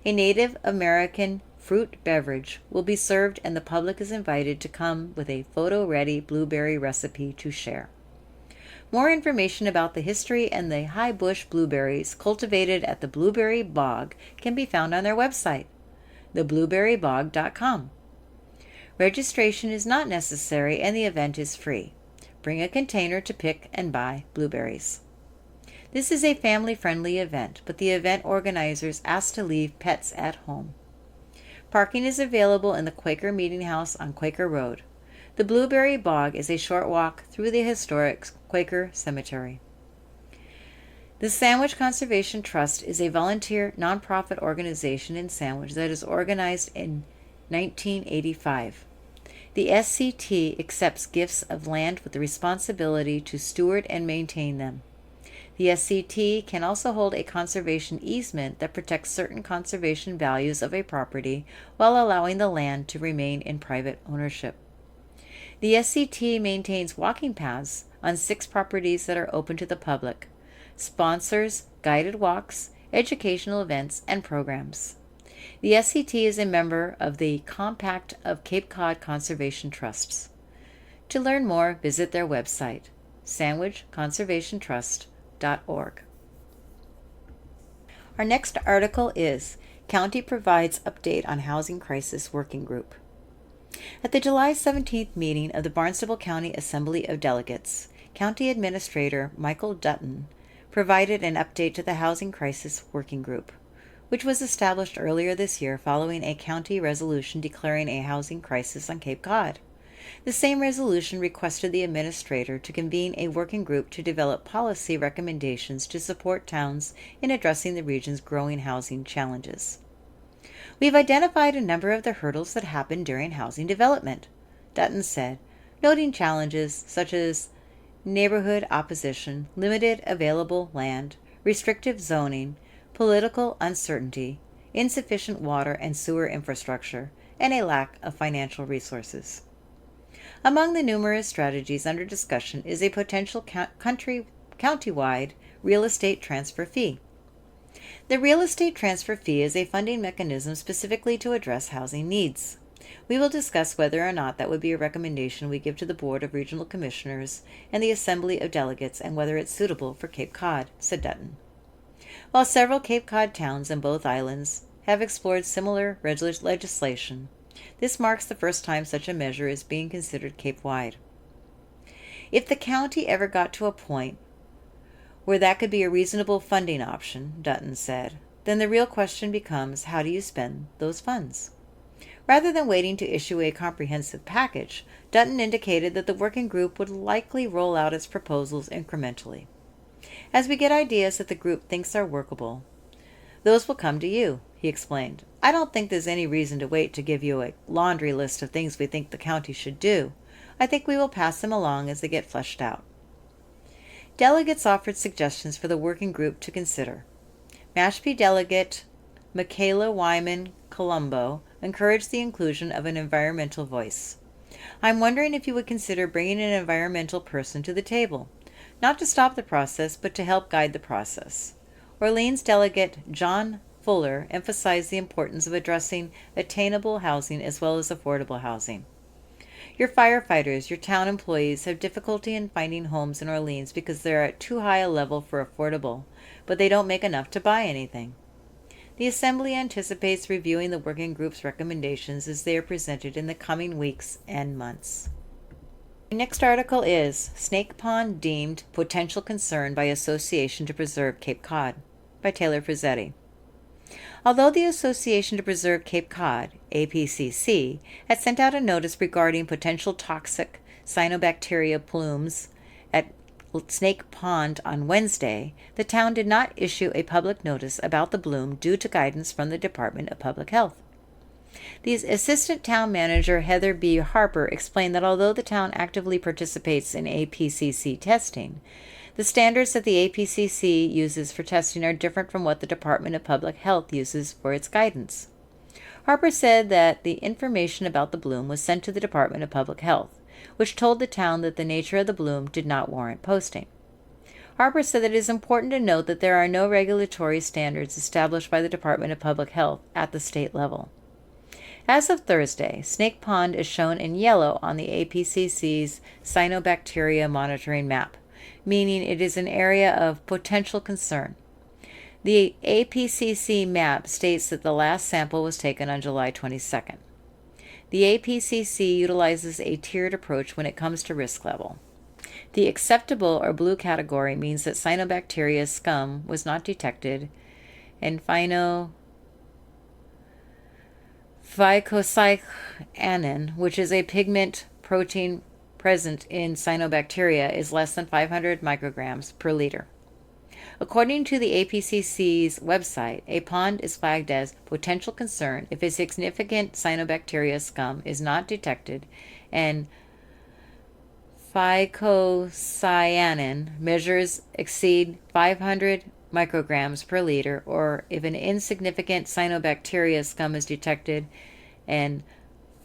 A Native American fruit beverage will be served, and the public is invited to come with a photo-ready blueberry recipe to share. More information about the history and the high bush blueberries cultivated at the Blueberry Bog can be found on their website, theblueberrybog.com. Registration is not necessary and the event is free. Bring a container to pick and buy blueberries. This is a family-friendly event, but the event organizers ask to leave pets at home. Parking is available in the Quaker Meeting House on Quaker Road. The Blueberry Bog is a short walk through the historic Quaker Cemetery. The Sandwich Conservation Trust is a volunteer nonprofit organization in Sandwich that is organized in 1985. The SCT accepts gifts of land with the responsibility to steward and maintain them. The SCT can also hold a conservation easement that protects certain conservation values of a property while allowing the land to remain in private ownership. The SCT maintains walking paths on 6 properties that are open to the public, sponsors guided walks, educational events, and programs. The SCT is a member of the Compact of Cape Cod Conservation Trusts. To learn more, visit their website, sandwichconservationtrust.org. Our next article is County Provides Update on Housing Crisis Working Group. At the July 17th meeting of the Barnstable County Assembly of Delegates, County Administrator Michael Dutton provided an update to the Housing Crisis Working Group, which was established earlier this year following a county resolution declaring a housing crisis on Cape Cod. The same resolution requested the administrator to convene a working group to develop policy recommendations to support towns in addressing the region's growing housing challenges. We've identified a number of the hurdles that happen during housing development, Dutton said, noting challenges such as neighborhood opposition, limited available land, restrictive zoning, political uncertainty, insufficient water and sewer infrastructure, and a lack of financial resources. Among the numerous strategies under discussion is a potential county-wide real estate transfer fee. The real estate transfer fee is a funding mechanism specifically to address housing needs. We will discuss whether or not that would be a recommendation we give to the Board of Regional Commissioners and the Assembly of Delegates and whether it's suitable for Cape Cod, said Dutton. While several Cape Cod towns and both islands have explored similar legislation, this marks the first time such a measure is being considered Cape-wide. If the county ever got to a point where that could be a reasonable funding option, Dutton said, then the real question becomes how do you spend those funds? Rather than waiting to issue a comprehensive package, Dutton indicated that the working group would likely roll out its proposals incrementally. As we get ideas that the group thinks are workable, those will come to you, he explained. I don't think there's any reason to wait to give you a laundry list of things we think the county should do. I think we will pass them along as they get fleshed out. Delegates offered suggestions for the working group to consider. Mashpee delegate Michaela Wyman Colombo encouraged the inclusion of an environmental voice. I'm wondering if you would consider bringing an environmental person to the table, not to stop the process, but to help guide the process. Orleans delegate John Fuller emphasized the importance of addressing attainable housing as well as affordable housing. Your firefighters, your town employees have difficulty in finding homes in Orleans because they're at too high a level for affordable, but they don't make enough to buy anything. The Assembly anticipates reviewing the working group's recommendations as they are presented in the coming weeks and months. The next article is Snake Pond Deemed Potential Concern by Association to Preserve Cape Cod by Taylor Frizzetti. Although the Association to Preserve Cape Cod, APCC, had sent out a notice regarding potential toxic cyanobacteria plumes at Snake Pond on Wednesday, the town did not issue a public notice about the bloom due to guidance from the Department of Public Health. The Assistant Town Manager Heather B. Harper explained that although the town actively participates in APCC testing, the standards that the APCC uses for testing are different from what the Department of Public Health uses for its guidance. Harper said that the information about the bloom was sent to the Department of Public Health, which told the town that the nature of the bloom did not warrant posting. Harper said that it is important to note that there are no regulatory standards established by the Department of Public Health at the state level. As of Thursday, Snake Pond is shown in yellow on the APCC's cyanobacteria monitoring map, meaning it is an area of potential concern. The APCC map states that the last sample was taken on July 22nd. The APCC utilizes a tiered approach when it comes to risk level. The acceptable or blue category means that cyanobacteria scum was not detected, and phycocyanin, which is a pigment protein present in cyanobacteria, is less than 500 micrograms per liter. According to the APCC's website, a pond is flagged as potential concern if a significant cyanobacteria scum is not detected and phycocyanin measures exceed 500 micrograms per liter, or if an insignificant cyanobacteria scum is detected and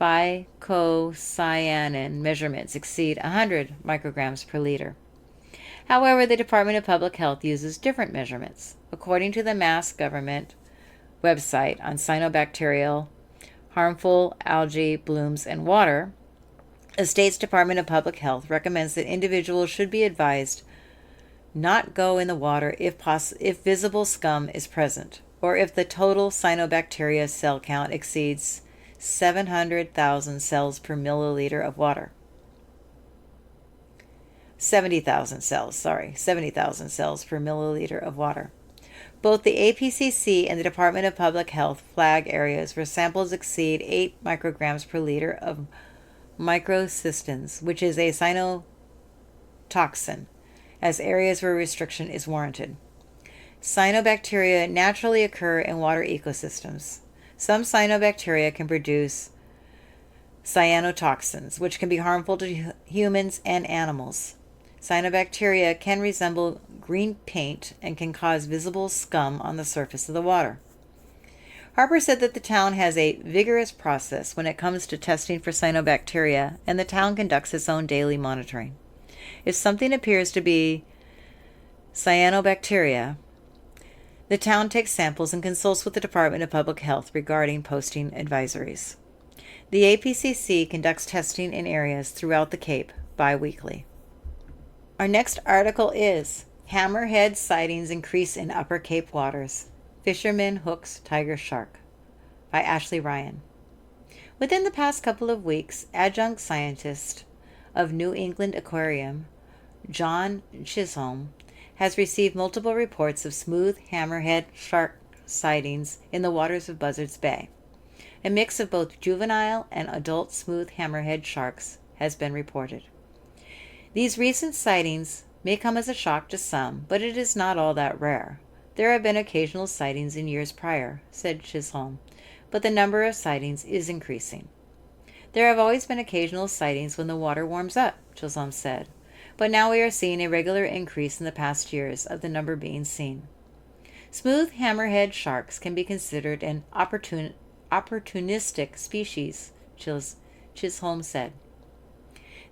phycocyanin measurements exceed 100 micrograms per liter. However, the Department of Public Health uses different measurements. According to the Mass Government website on cyanobacterial harmful algae blooms and water, the state's Department of Public Health recommends that individuals should be advised not go in the water if visible scum is present, or if the total cyanobacteria cell count exceeds 700,000 cells per milliliter of water. 70,000 cells per milliliter of water. Both the APCC and the Department of Public Health flag areas where samples exceed 8 micrograms per liter of microcystins, which is a cyanotoxin, as areas where restriction is warranted. Cyanobacteria naturally occur in water ecosystems. Some cyanobacteria can produce cyanotoxins, which can be harmful to humans and animals. Cyanobacteria can resemble green paint and can cause visible scum on the surface of the water. Harper said that the town has a vigorous process when it comes to testing for cyanobacteria, and the town conducts its own daily monitoring. If something appears to be cyanobacteria, the town takes samples and consults with the Department of Public Health regarding posting advisories. The APCC conducts testing in areas throughout the Cape bi-weekly. Our next article is Hammerhead Sightings Increase in Upper Cape Waters. Fisherman Hooks Tiger Shark by Ashley Ryan. Within the past couple of weeks, adjunct scientist of New England Aquarium, John Chisholm, has received multiple reports of smooth hammerhead shark sightings in the waters of Buzzards Bay. A mix of both juvenile and adult smooth hammerhead sharks has been reported. These recent sightings may come as a shock to some, but it is not all that rare. There have been occasional sightings in years prior, said Chisholm, but the number of sightings is increasing. There have always been occasional sightings when the water warms up, Chisholm said, but now we are seeing a regular increase in the past years of the number being seen. Smooth hammerhead sharks can be considered an opportunistic species, Chisholm said.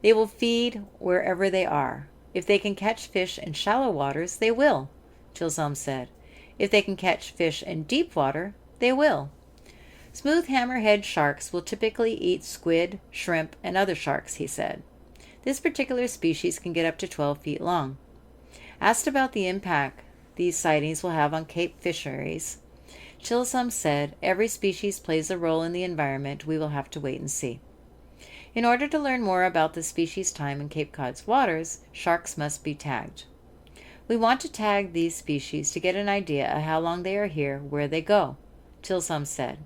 They will feed wherever they are. If they can catch fish in shallow waters, they will, Chisholm said. If they can catch fish in deep water, they will. Smooth hammerhead sharks will typically eat squid, shrimp, and other sharks, he said. This particular species can get up to 12 feet long. Asked about the impact these sightings will have on Cape fisheries, Chisholm said, every species plays a role in the environment. We will have to wait and see. In order to learn more about the species' time in Cape Cod's waters, sharks must be tagged. We want to tag these species to get an idea of how long they are here, where they go, Tilsom said.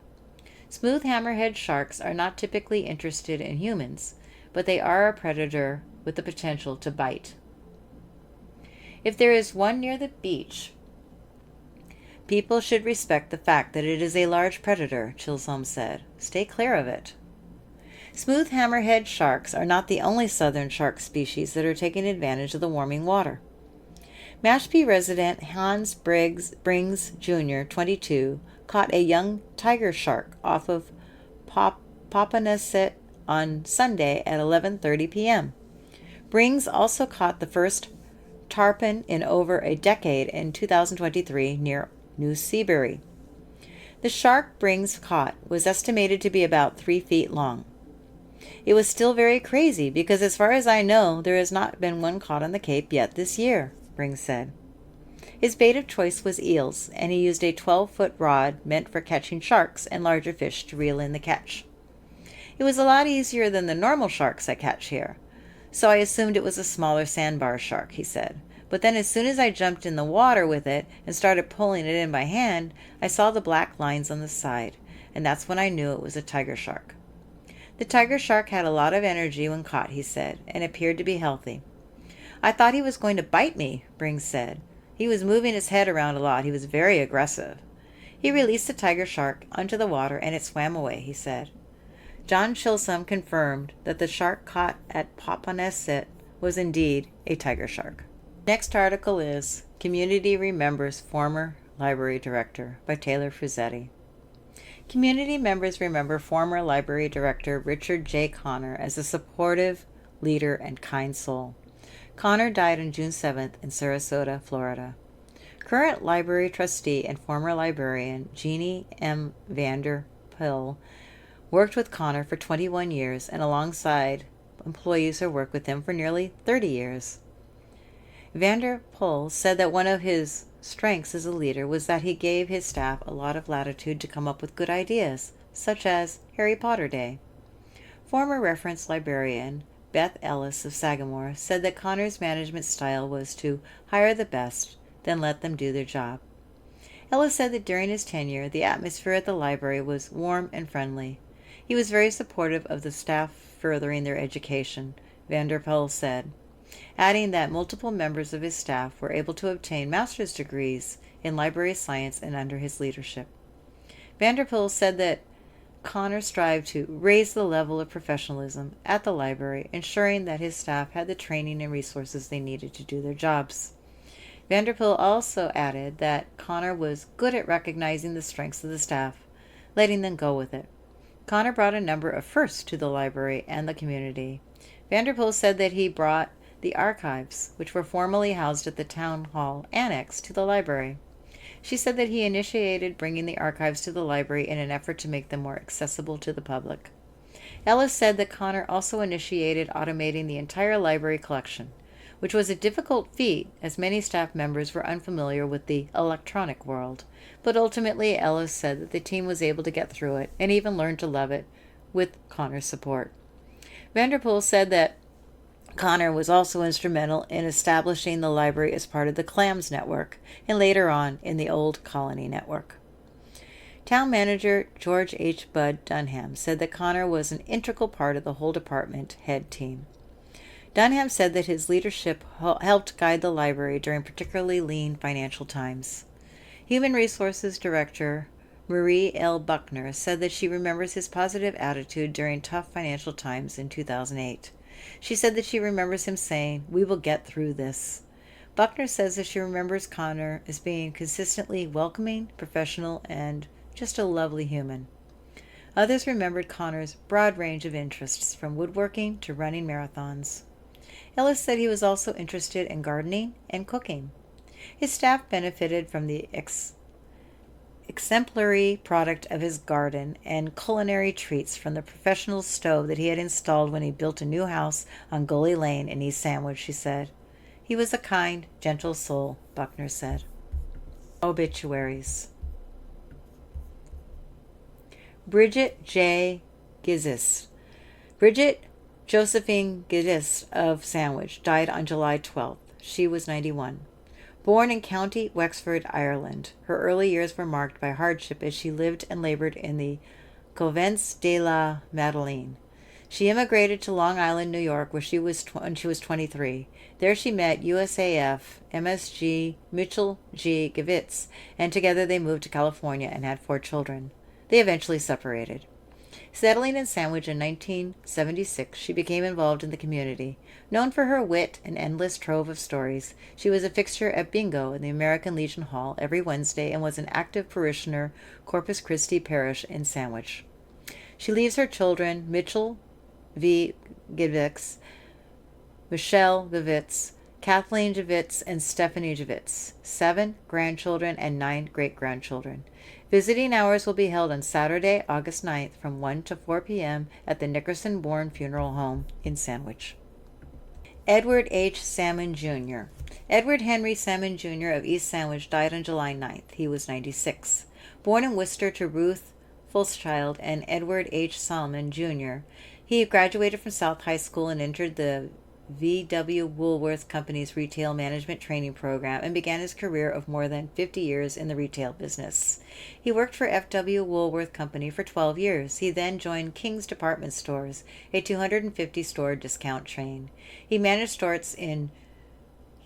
Smooth hammerhead sharks are not typically interested in humans, but they are a predator with the potential to bite. If there is one near the beach, people should respect the fact that it is a large predator, Tilsom said. Stay clear of it. Smooth hammerhead sharks are not the only southern shark species that are taking advantage of the warming water. Mashpee resident Hans Brings Jr., 22, caught a young tiger shark off of Popponesset on Sunday at 11:30 p.m. Brings also caught the first tarpon in over a decade in 2023 near New Seabury. The shark Brings caught was estimated to be about 3 feet long. It was still very crazy because as far as I know, there has not been one caught on the Cape yet this year, Brings said. His bait of choice was eels, and he used a 12-foot rod meant for catching sharks and larger fish to reel in the catch. It was a lot easier than the normal sharks I catch here, so I assumed it was a smaller sandbar shark, he said. But then as soon as I jumped in the water with it and started pulling it in by hand, I saw the black lines on the side, and that's when I knew it was a tiger shark. The tiger shark had a lot of energy when caught, he said, and appeared to be healthy. I thought he was going to bite me, Brings said. He was moving his head around a lot. He was very aggressive. He released the tiger shark onto the water and it swam away, he said. John Tilsom confirmed that the shark caught at Popponesset was indeed a tiger shark. Next article is Community Remembers Former Library Director by Taylor Fuzzetti. Community members remember former library director Richard J. Connor as a supportive leader and kind soul. Connor died on June 7th in Sarasota, Florida. Current library trustee and former librarian Jeannie M. Vanderpill worked with Connor for 21 years and alongside employees who worked with him for nearly 30 years. Vanderpill said that one of his strengths as a leader was that he gave his staff a lot of latitude to come up with good ideas, such as Harry Potter Day. Former reference librarian Beth Ellis of Sagamore said that Connor's management style was to hire the best, then let them do their job. Ellis said that during his tenure, the atmosphere at the library was warm and friendly. He was very supportive of the staff furthering their education, Vanderpill said, adding that multiple members of his staff were able to obtain master's degrees in library science and under his leadership. Vanderpill said that Connor strived to raise the level of professionalism at the library, ensuring that his staff had the training and resources they needed to do their jobs. Vanderpill also added that Connor was good at recognizing the strengths of the staff, letting them go with it. Connor brought a number of firsts to the library and the community. Vanderpill said that he brought the archives, which were formerly housed at the town hall annex to the library. She said that he initiated bringing the archives to the library in an effort to make them more accessible to the public. Ellis said that Connor also initiated automating the entire library collection, which was a difficult feat as many staff members were unfamiliar with the electronic world. But ultimately, Ellis said that the team was able to get through it and even learn to love it with Connor's support. Vanderpool said that Connor was also instrumental in establishing the library as part of the CLAMS network and later on in the Old Colony network. Town manager George H. Bud Dunham said that Connor was an integral part of the whole department head team. Dunham said that his leadership helped guide the library during particularly lean financial times. Human Resources Director Marie L. Buckner said that she remembers his positive attitude during tough financial times in 2008. She said that she remembers him saying, "We will get through this." Buckner says that she remembers Connor as being consistently welcoming, professional, and just a lovely human. Others remembered Connor's broad range of interests, from woodworking to running marathons. Ellis said he was also interested in gardening and cooking. His staff benefited from the exemplary product of his garden and culinary treats from the professional stove that he had installed when he built a new house on Gully Lane in East Sandwich, she said. He was a kind, gentle soul, Buckner said. Obituaries. Bridget J. Gizis. Bridget Josephine Geddes of Sandwich died on July 12th. She was 91. Born in County Wexford, Ireland, her early years were marked by hardship as she lived and labored in the Convents de la Madeleine. She immigrated to Long Island, New York, when she was 23. There she met USAF MSG Mitchell G. Givitz, and together they moved to California and had 4 children. They eventually separated. Settling in Sandwich in 1976, she became involved in the community. Known for her wit and endless trove of stories, she was a fixture at bingo in the American Legion Hall every Wednesday and was an active parishioner Corpus Christi Parish in Sandwich. She leaves her children Mitchell V. Givitz, Michelle Givitz, Kathleen Givitz, and Stephanie Givitz, 7 grandchildren and 9 great-grandchildren. Visiting hours will be held on Saturday, August 9th from 1 to 4 p.m. at the Nickerson Bourne Funeral Home in Sandwich. Edward H. Salmon, Jr. Edward Henry Salmon, Jr. of East Sandwich died on July 9th. He was 96. Born in Worcester to Ruth Fulschild and Edward H. Salmon, Jr., he graduated from South High School and entered the V.W. Woolworth Company's retail management training program and began his career of more than 50 years in the retail business. He worked for F.W. Woolworth Company for 12 years. He then joined King's Department Stores, a 250-store discount chain. He managed stores in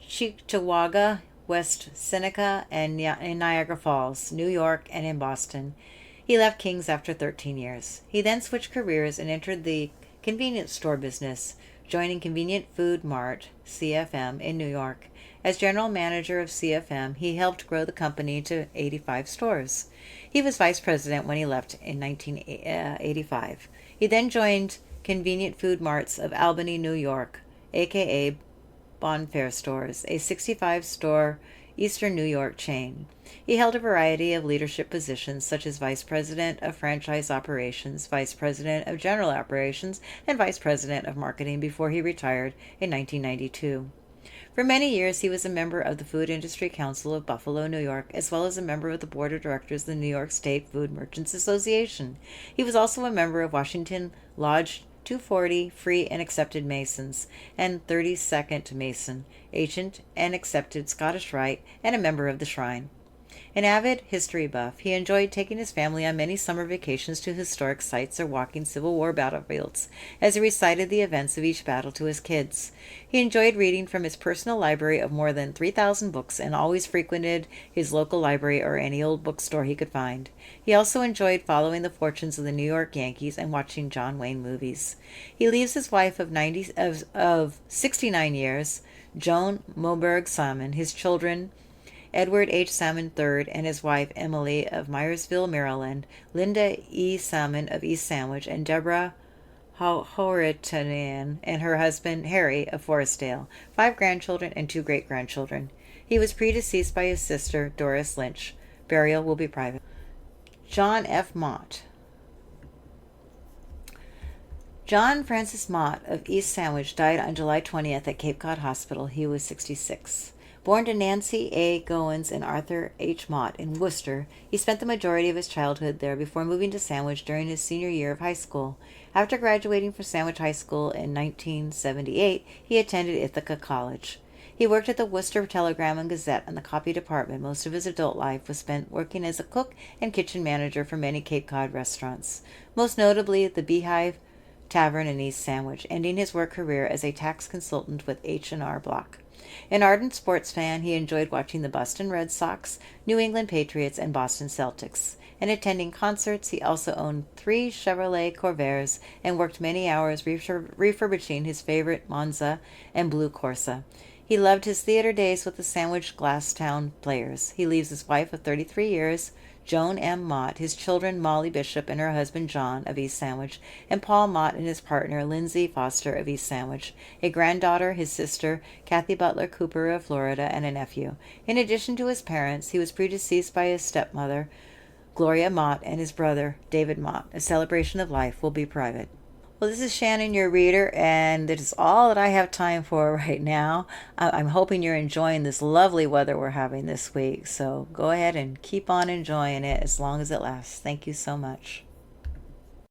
Cheektowaga, West Seneca, and in Niagara Falls, New York, and in Boston. He left King's after 13 years. He then switched careers and entered the convenience store business, joining Convenient Food Mart, CFM, in New York. As general manager of CFM, he helped grow the company to 85 stores. He was vice president when he left in 1985. He then joined Convenient Food Marts of Albany, New York, aka Bonfair Stores, a 65-store Eastern New York chain. He held a variety of leadership positions such as Vice President of Franchise Operations, Vice President of General Operations, and Vice President of Marketing before he retired in 1992. For many years, he was a member of the Food Industry Council of Buffalo, New York, as well as a member of the Board of Directors of the New York State Food Merchants Association. He was also a member of Washington Lodge 240 Free and Accepted Masons, and 32nd Mason, Ancient and Accepted Scottish Rite, and a member of the Shrine. An avid history buff, he enjoyed taking his family on many summer vacations to historic sites or walking Civil War battlefields as he recited the events of each battle to his kids. He enjoyed reading from his personal library of more than 3,000 books and always frequented his local library or any old bookstore he could find. He also enjoyed following the fortunes of the New York Yankees and watching John Wayne movies. He leaves his wife of 69 years, Joan Moberg Salmon, his children Edward H. Salmon III and his wife Emily of Myersville, Maryland, Linda E. Salmon of East Sandwich, and Deborah Horitanen and her husband Harry of Forestdale, 5 grandchildren and 2 great-grandchildren. He was predeceased by his sister Doris Lynch. Burial will be private. John F. Mott. John Francis Mott of East Sandwich died on July 20th at Cape Cod Hospital. He was 66. Born to Nancy A. Goins and Arthur H. Mott in Worcester, he spent the majority of his childhood there before moving to Sandwich during his senior year of high school. After graduating from Sandwich High School in 1978, he attended Ithaca College. He worked at the Worcester Telegram and Gazette in the copy department. Most of his adult life was spent working as a cook and kitchen manager for many Cape Cod restaurants, most notably the Beehive Tavern in East Sandwich, ending his work career as a tax consultant with H&R Block. An ardent sports fan, he enjoyed watching the Boston Red Sox, New England Patriots, and Boston Celtics. And attending concerts, he also owned 3 Chevrolet Corvairs and worked many hours refurbishing his favorite Monza and Blue Corsa. He loved his theater days with the Sandwich Glasstown Players. He leaves his wife of 33 years, Joan M. Mott, his children Molly Bishop and her husband John of East Sandwich, and Paul Mott and his partner Lindsay Foster of East Sandwich, a granddaughter, his sister Kathy Butler Cooper of Florida, and a nephew. In addition to his parents, he was predeceased by his stepmother, Gloria Mott, and his brother, David Mott. A celebration of life will be private. Well, this is Shannon, your reader, and that is all that I have time for right now. I'm hoping you're enjoying this lovely weather we're having this week, so go ahead and keep on enjoying it as long as it lasts. Thank you so much.